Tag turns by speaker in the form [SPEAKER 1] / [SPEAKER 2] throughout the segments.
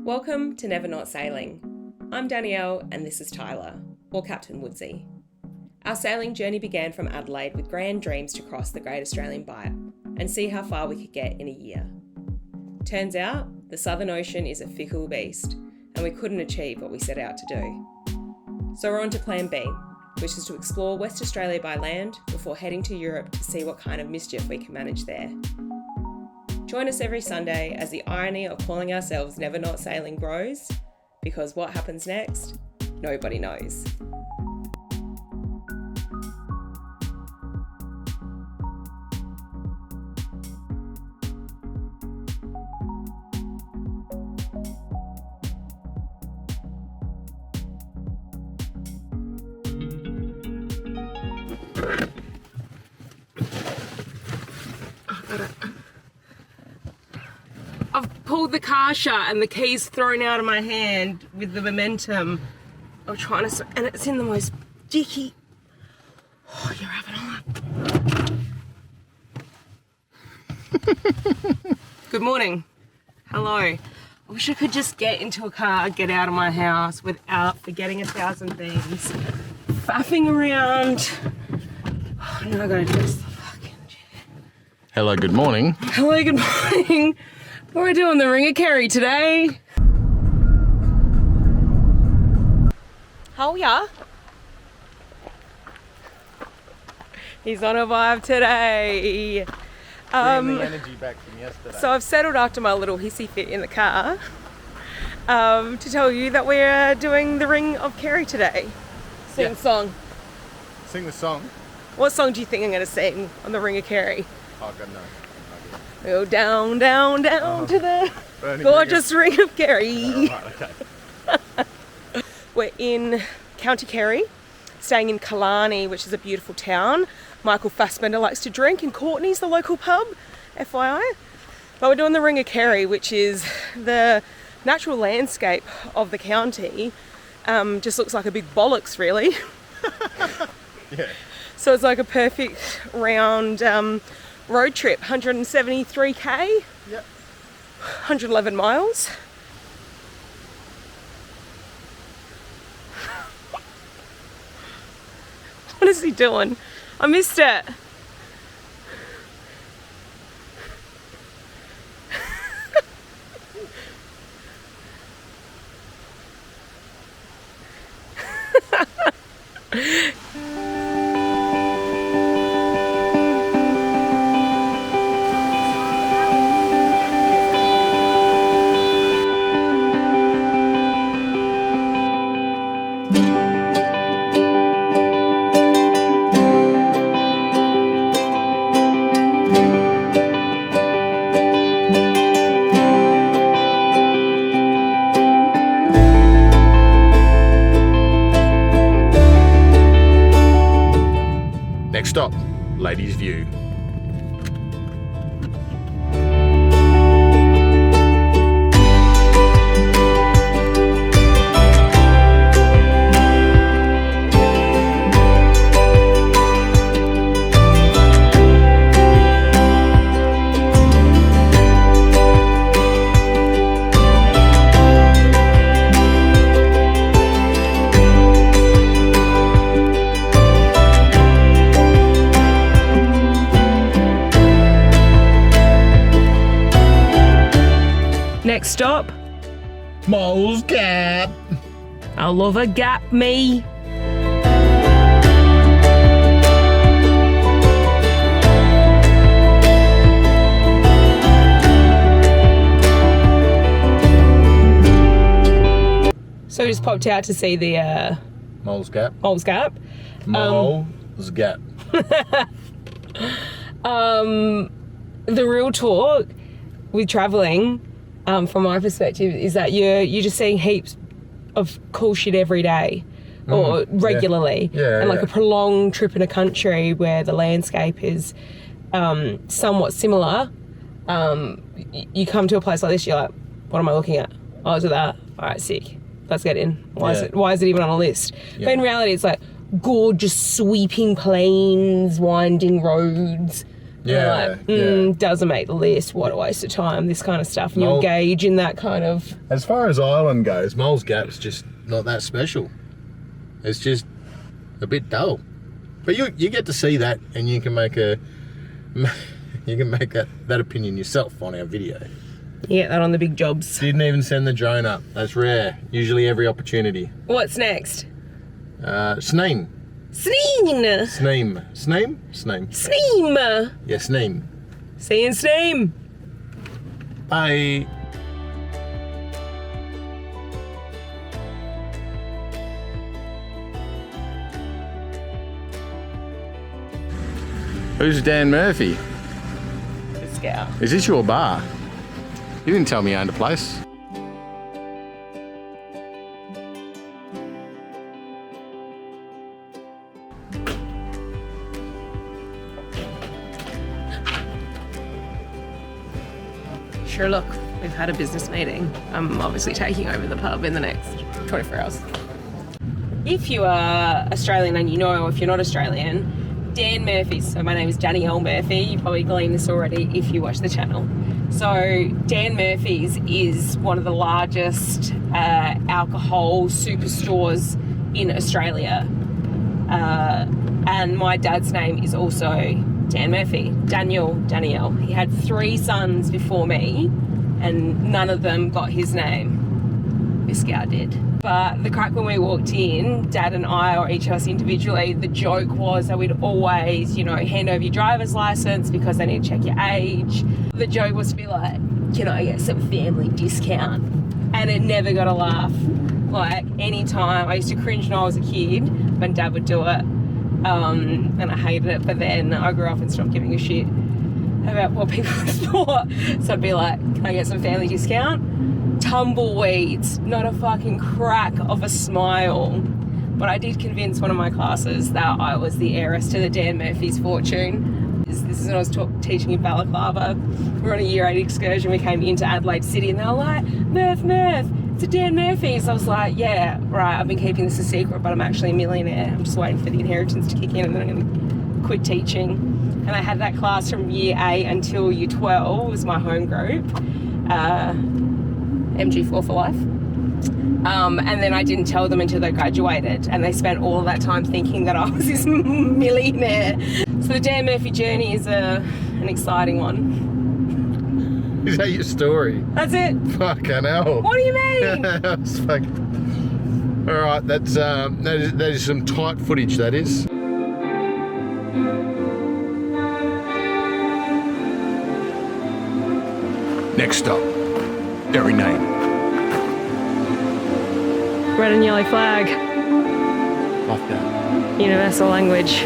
[SPEAKER 1] Welcome to Never Not Sailing. I'm Danielle and this is Tyler, or Captain Woodsy. Our sailing journey began from Adelaide with grand dreams to cross the Great Australian Bight and see how far we could get in a year. Turns out, the Southern Ocean is a fickle beast and we couldn't achieve what we set out to do. So we're on to Plan B, which is to explore West Australia by land before heading to Europe to see what kind of mischief we can manage there. Join us every Sunday as the irony of calling ourselves Never Not Sailing grows, because what happens next, nobody knows. I've pulled the car shut and the key's thrown out of my hand with the momentum of trying to, and it's in the most dicky. Oh, you're having a Good morning. Hello. I wish I could just get into a car, get out of my house without forgetting 1,000 things. Faffing around. Oh, now I gotta dress the fucking chair.
[SPEAKER 2] Hello, good morning.
[SPEAKER 1] Hello, good morning. We're doing the Ring of Kerry today. Oh yeah. He's on a vibe today.
[SPEAKER 2] Bringing the energy back from yesterday.
[SPEAKER 1] So I've settled after my little hissy fit in the car to tell you that we're doing the Ring of Kerry today. Sing song. Sing
[SPEAKER 2] the song.
[SPEAKER 1] What song do you think I'm going to sing on the Ring of Kerry?
[SPEAKER 2] Oh, God, no.
[SPEAKER 1] We go down, down, down to the gorgeous Ring of Kerry.
[SPEAKER 2] Right, okay.
[SPEAKER 1] We're in County Kerry, staying in Killarney, which is a beautiful town. Michael Fassbender likes to drink, and Courtney's the local pub, FYI. But we're doing the Ring of Kerry, which is the natural landscape of the county. Just looks like a big bollocks, really.
[SPEAKER 2] Yeah.
[SPEAKER 1] So it's like a perfect round road trip, 173k,
[SPEAKER 2] yep.
[SPEAKER 1] 111 miles. What is he doing? I missed it.
[SPEAKER 2] Next stop, Ladies View.
[SPEAKER 1] Next stop,
[SPEAKER 2] Mole's Gap.
[SPEAKER 1] I love a gap, me. So we just popped out to see the
[SPEAKER 2] Mole's Gap.
[SPEAKER 1] Mole's Gap.
[SPEAKER 2] Mole's Gap.
[SPEAKER 1] The real talk with travelling, from my perspective, is that you're just seeing heaps of cool shit every day or regularly.
[SPEAKER 2] Yeah,
[SPEAKER 1] and like a prolonged trip in a country where the landscape is somewhat similar, you come to a place like this, you're like, what am I looking at? Oh, is it that? All right, sick. Let's get in. Why is it even on a list?
[SPEAKER 2] Yeah.
[SPEAKER 1] But in reality, it's like gorgeous sweeping plains, winding roads, Yeah, doesn't make the list, what a waste of time, this kind of stuff. And you engage in that kind of...
[SPEAKER 2] As far as island goes, Moles Gap's just not that special. It's just a bit dull. But you get to see that, and you can make that opinion yourself on our video.
[SPEAKER 1] You get that on the big jobs.
[SPEAKER 2] Didn't even send the drone up. That's rare. Usually every opportunity.
[SPEAKER 1] What's next?
[SPEAKER 2] Sneem.
[SPEAKER 1] Sneem!
[SPEAKER 2] Sneem. Sneem? Sneem.
[SPEAKER 1] Sneem!
[SPEAKER 2] Yeah, Sneem.
[SPEAKER 1] See you in Sneem.
[SPEAKER 2] Bye. Who's Dan Murphy?
[SPEAKER 1] The scout.
[SPEAKER 2] Is this your bar? You didn't tell me you owned a place.
[SPEAKER 1] Sure, look, we've had a business meeting. I'm obviously taking over the pub in the next 24 hours. If you are Australian and you know, if you're not Australian, Dan Murphy's, so my name is Danielle Murphy, you probably gleaned this already if you watch the channel. So Dan Murphy's is one of the largest alcohol superstores in Australia. And my dad's name is also Dan Murphy, Danielle. He had 3 sons before me and none of them got his name. This guy did. But the crack when we walked in, Dad and I, or each of us individually, the joke was that we'd always, hand over your driver's license because they need to check your age. The joke was to be like, can I get some family discount? And it never got a laugh. Like, any time. I used to cringe when I was a kid when Dad would do it. And I hated it, but then I grew up and stopped giving a shit about what people thought. So I'd be like, can I get some family discount? Tumbleweeds, not a fucking crack of a smile. But I did convince one of my classes that I was the heiress to the Dan Murphy's fortune. This is when I was teaching in Balaclava. We were on a year 8 excursion, we came into Adelaide City and they were like, Murph, it's a Dan Murphy's. I was like, yeah, right, I've been keeping this a secret, but I'm actually a millionaire. I'm just waiting for the inheritance to kick in and then I'm going to quit teaching. And I had that class from year 8 until year 12 was my home group. MG4 for life. And then I didn't tell them until they graduated and they spent all of that time thinking that I was this millionaire. So the Dan Murphy journey is an exciting one.
[SPEAKER 2] Is that your story?
[SPEAKER 1] That's it.
[SPEAKER 2] Fucking hell.
[SPEAKER 1] What do you mean?
[SPEAKER 2] That's fucking... All right, that is some tight footage, that is. Next stop, Derry Name.
[SPEAKER 1] Red and yellow flag.
[SPEAKER 2] Love that.
[SPEAKER 1] Universal language.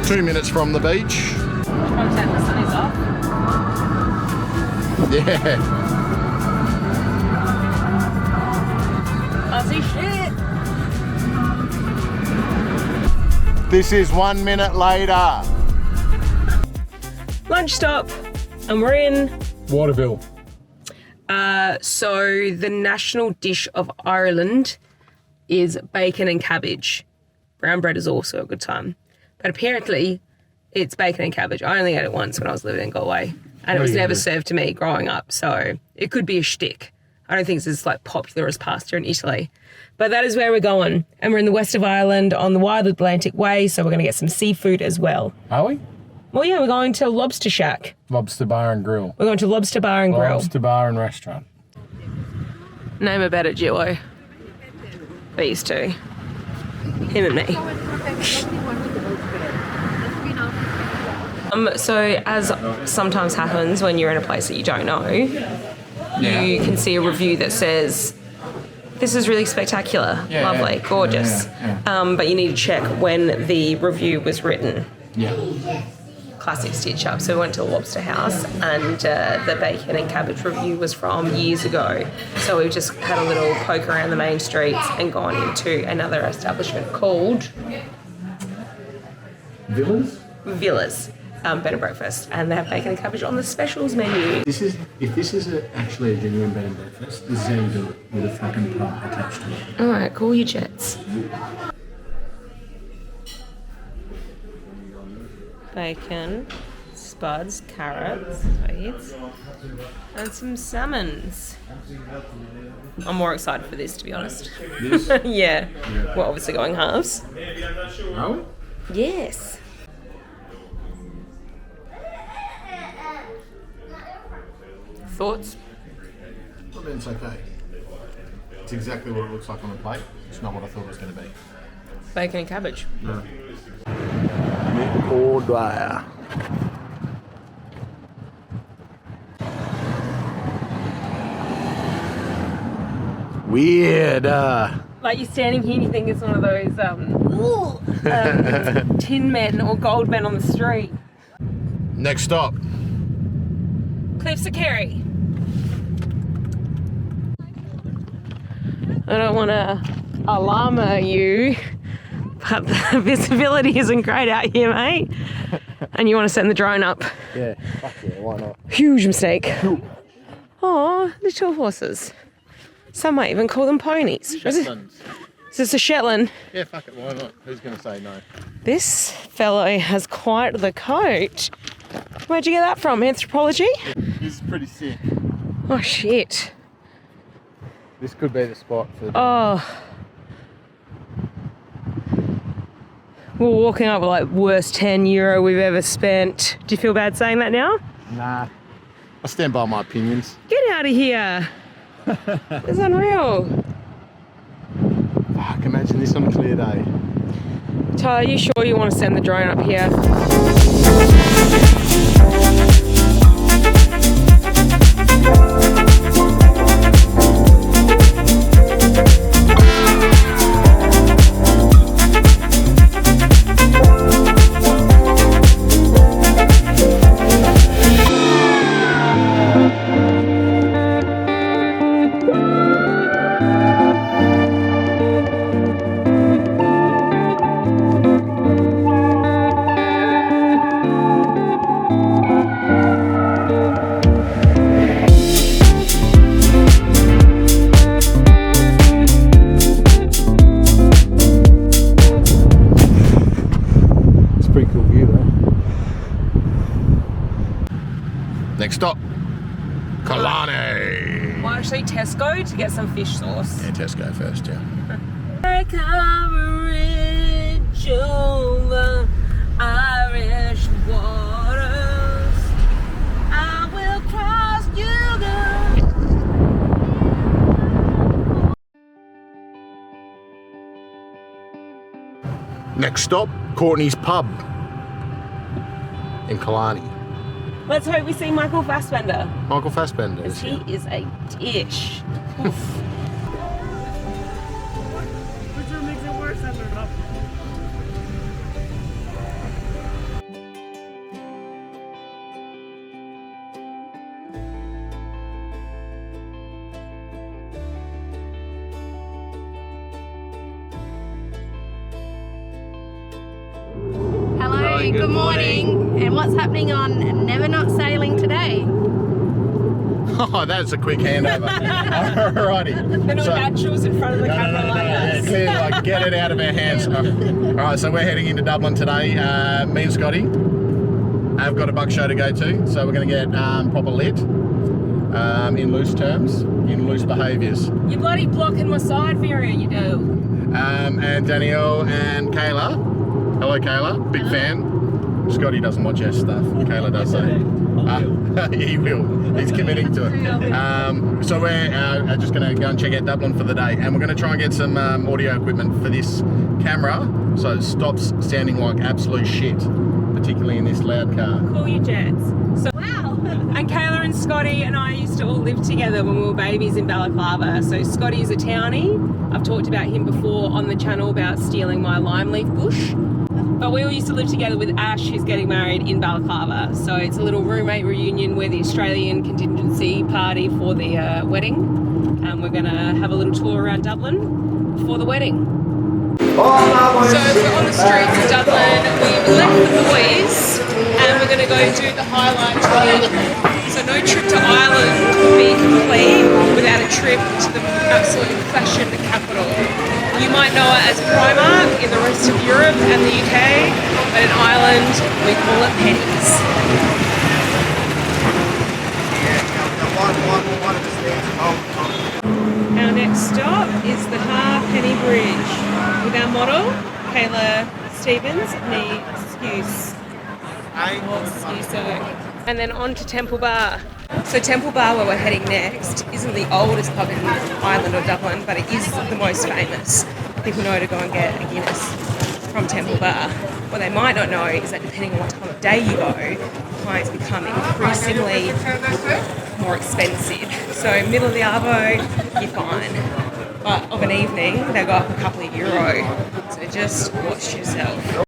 [SPEAKER 2] 2 minutes from the beach.
[SPEAKER 1] Probably take the sunnies off.
[SPEAKER 2] Yeah.
[SPEAKER 1] Aussie shit.
[SPEAKER 2] This is 1 minute later.
[SPEAKER 1] Lunch stop, and we're in.
[SPEAKER 2] Waterville.
[SPEAKER 1] So the national dish of Ireland is bacon and cabbage. Brown bread is also a good time. But apparently it's bacon and cabbage. I only ate it once when I was living in Galway. And it was never served to me growing up. So it could be a shtick. I don't think it's as popular as pasta in Italy. But that is where we're going. And we're in the west of Ireland on the Wild Atlantic Way. So we're going to get some seafood as well.
[SPEAKER 2] Are we?
[SPEAKER 1] Well, yeah, we're going to Lobster Shack.
[SPEAKER 2] Lobster Bar and Grill.
[SPEAKER 1] We're going to Lobster Bar and Grill.
[SPEAKER 2] Lobster Bar and Restaurant.
[SPEAKER 1] Name a better duo. These two. Him and me. So as sometimes happens when you're in a place that you don't know, you can see a review that says, this is really spectacular, lovely, gorgeous. But you need to check when the review was written.
[SPEAKER 2] Yeah.
[SPEAKER 1] classic stitch up. So we went to a lobster house, and the bacon and cabbage review was from years ago. So we've just had a little poke around the main streets and gone into another establishment called Villas. Bed and breakfast, and they have bacon and cabbage on the specials menu.
[SPEAKER 2] If this is actually a genuine bed and breakfast, this is how you do it, with a fucking pub attached to it.
[SPEAKER 1] Alright, call your jets. Bacon, spuds, carrots, sweets, and some salmons. I'm more excited for this, to be honest.
[SPEAKER 2] This?
[SPEAKER 1] Yeah. We're obviously going halves.
[SPEAKER 2] Are we?
[SPEAKER 1] Yes. Thoughts?
[SPEAKER 2] I mean, it's okay. It's exactly what it looks like on the plate. It's not what I thought it was going to be.
[SPEAKER 1] Bacon and cabbage.
[SPEAKER 2] No. Order. Weird.
[SPEAKER 1] Like you're standing here and you think it's one of those tin men or gold men on the street.
[SPEAKER 2] Next stop.
[SPEAKER 1] Cliffs of Kerry. I don't want to alarm you, but the visibility isn't great out here, mate. And you want to send the drone up.
[SPEAKER 2] Yeah, fuck yeah, why not?
[SPEAKER 1] Huge mistake. Oh, little horses. Some might even call them ponies.
[SPEAKER 2] Shetlands.
[SPEAKER 1] Is this a Shetland?
[SPEAKER 2] Yeah, fuck it, why not? Who's going to say no?
[SPEAKER 1] This fellow has quite the coat. Where'd you get that from? Anthropology?
[SPEAKER 2] This is pretty sick.
[SPEAKER 1] Oh, shit.
[SPEAKER 2] This could be the spot for...
[SPEAKER 1] Oh. We're walking up with like worst €10 we've ever spent. Do you feel bad saying that now?
[SPEAKER 2] Nah. I stand by my opinions.
[SPEAKER 1] Get out of here. It's unreal.
[SPEAKER 2] Fuck, imagine this on a clear day.
[SPEAKER 1] Tyler, are you sure you want to send the drone up here?
[SPEAKER 2] Next stop, Killarney.
[SPEAKER 1] Well, actually, Tesco to get some fish sauce.
[SPEAKER 2] Yeah, Tesco first, yeah.
[SPEAKER 1] Like a bridge over Irish waters, I will cross you, girl.
[SPEAKER 2] Next stop, Courtney's Pub in Killarney.
[SPEAKER 1] Let's hope we see Michael Fassbender.
[SPEAKER 2] Michael Fassbender.
[SPEAKER 1] Because he is a dish. Which one makes it worse? I don't know.
[SPEAKER 3] Hello, good morning. And what's happening on Never Not Sailing today?
[SPEAKER 2] Oh, that's a quick handover. Alrighty.
[SPEAKER 1] They're not naturals in front of the camera like us.
[SPEAKER 2] Yeah, clearly, like, get it out of our hands. Alright, so we're heading into Dublin today. Me and Scotty have got a buck show to go to, so we're going to get proper lit, in loose terms, in loose behaviours.
[SPEAKER 1] You're bloody blocking my side mirror, you do.
[SPEAKER 2] And Danielle and Kayla. Hello, Kayla. Big fan. Scotty doesn't watch our stuff. Kayla does though. He will. He's committing to it. So we're just going to go and check out Dublin for the day, and we're going to try and get some audio equipment for this camera so it stops sounding like absolute shit, particularly in this loud car.
[SPEAKER 1] Call your jets. So,
[SPEAKER 3] Wow.
[SPEAKER 1] and Kayla and Scotty and I used to all live together when we were babies in Balaclava. So Scotty is a townie. I've talked about him before on the channel about stealing my lime leaf bush. But we all used to live together with Ash, who's getting married in Balaclava. So it's a little roommate reunion. We're the Australian contingency party for the wedding. And we're gonna have a little tour around Dublin for the wedding. So we're on the streets of Dublin. We've left the boys and we're gonna go do the highlight tour. So no trip to Ireland would be complete without a trip to the absolute fashion capital. You might know it as Primark in the rest of Europe and the UK, but in Ireland we call it Pennies. Our next stop is the Halfpenny Bridge with our model, Kayla Stevens, nee excuse. And then on to Temple Bar. So Temple Bar, where we're heading next, isn't the oldest pub in Ireland or Dublin, but it is the most famous. People know to go and get a Guinness from Temple Bar. What they might not know is that depending on what time of day you go, pints become increasingly more expensive. So middle of the arvo, you're fine. But of an evening, they go up a couple of euro. So just watch yourself.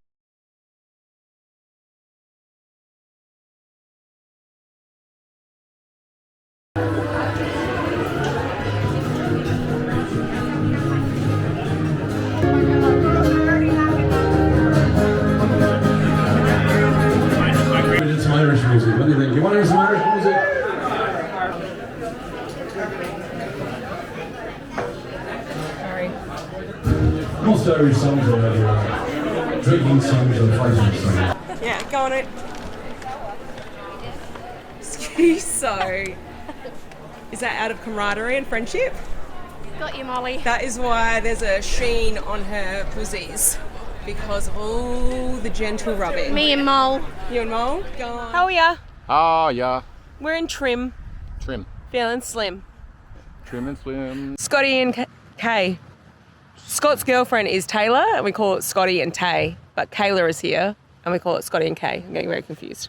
[SPEAKER 4] Irish music. What do you think? You want to hear some Irish music?
[SPEAKER 1] Sorry.
[SPEAKER 4] Most Irish songs are drinking songs and fighting songs.
[SPEAKER 1] Yeah, go on it. Excuse so. Is that out of camaraderie and friendship?
[SPEAKER 3] Got you, Molly.
[SPEAKER 1] That is why there's a sheen on her pussies. Because of all the gentle rubbing.
[SPEAKER 3] Me and Mole.
[SPEAKER 1] You and Mole? Go on. How are ya?
[SPEAKER 2] Oh, yeah.
[SPEAKER 1] We're in trim.
[SPEAKER 2] Trim.
[SPEAKER 1] Feeling slim.
[SPEAKER 2] Trim and slim.
[SPEAKER 1] Scotty and Kay. Scott's girlfriend is Taylor, and we call it Scotty and Tay. But Kayla is here, and we call it Scotty and Kay. I'm getting very confused.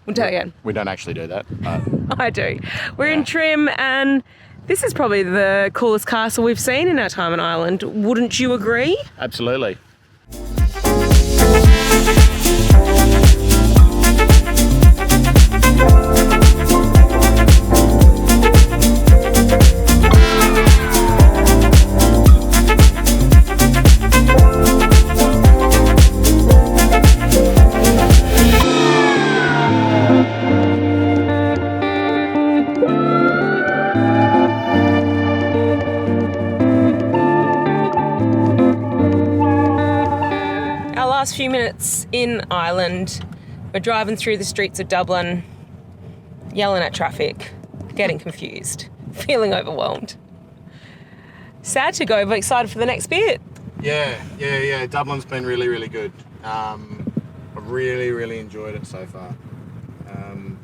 [SPEAKER 1] We'll do it again.
[SPEAKER 2] We don't actually do that. But
[SPEAKER 1] I do. We're in trim, and this is probably the coolest castle we've seen in our time in Ireland. Wouldn't you agree?
[SPEAKER 2] absolutely.
[SPEAKER 1] Last few minutes in Ireland, we're driving through the streets of Dublin, yelling at traffic, getting confused, feeling overwhelmed. Sad to go, but excited for the next bit.
[SPEAKER 2] Yeah. Dublin's been really, really good. I've really, really enjoyed it so far.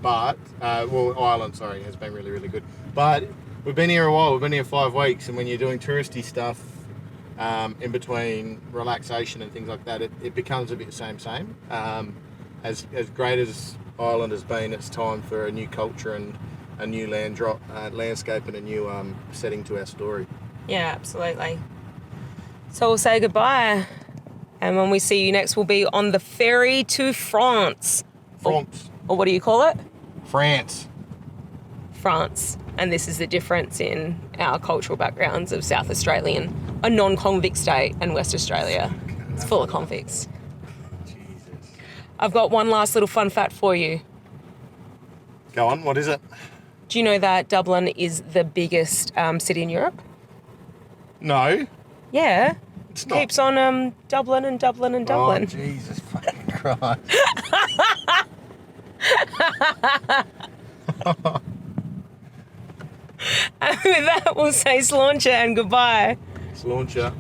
[SPEAKER 2] Ireland, has been really, really good. But we've been here a while. We've been here 5 weeks, and when you're doing touristy stuff, in between relaxation and things like that, it becomes a bit same. As great as Ireland has been, it's time for a new culture and a new landscape and a new setting to our story.
[SPEAKER 1] Yeah, absolutely. So we'll say goodbye, and when we see you next, we'll be on the ferry to France.
[SPEAKER 2] France.
[SPEAKER 1] Or what do you call it?
[SPEAKER 2] France.
[SPEAKER 1] France. And this is the difference in our cultural backgrounds of South Australian, a non-convict state, and West Australia. It's full of convicts.
[SPEAKER 2] Jesus.
[SPEAKER 1] I've got one last little fun fact for you.
[SPEAKER 2] Go on, what is it?
[SPEAKER 1] Do you know that Dublin is the biggest city in Europe?
[SPEAKER 2] No.
[SPEAKER 1] Yeah.
[SPEAKER 2] It's not.
[SPEAKER 1] Keeps on Dublin and Dublin and Dublin.
[SPEAKER 2] Oh, Jesus fucking Christ.
[SPEAKER 1] And with that, we'll say slauncher and goodbye.
[SPEAKER 2] Slauncher.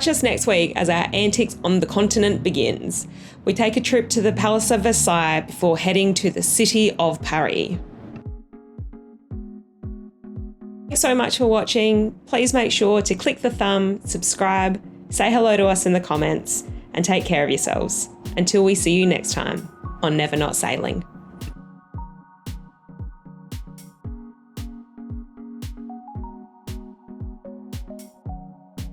[SPEAKER 1] Catch us next week as our antics on the continent begins. We take a trip to the Palace of Versailles before heading to the city of Paris. Thanks so much for watching. Please make sure to click the thumb, subscribe, say hello to us in the comments, and take care of yourselves. Until we see you next time on Never Not Sailing.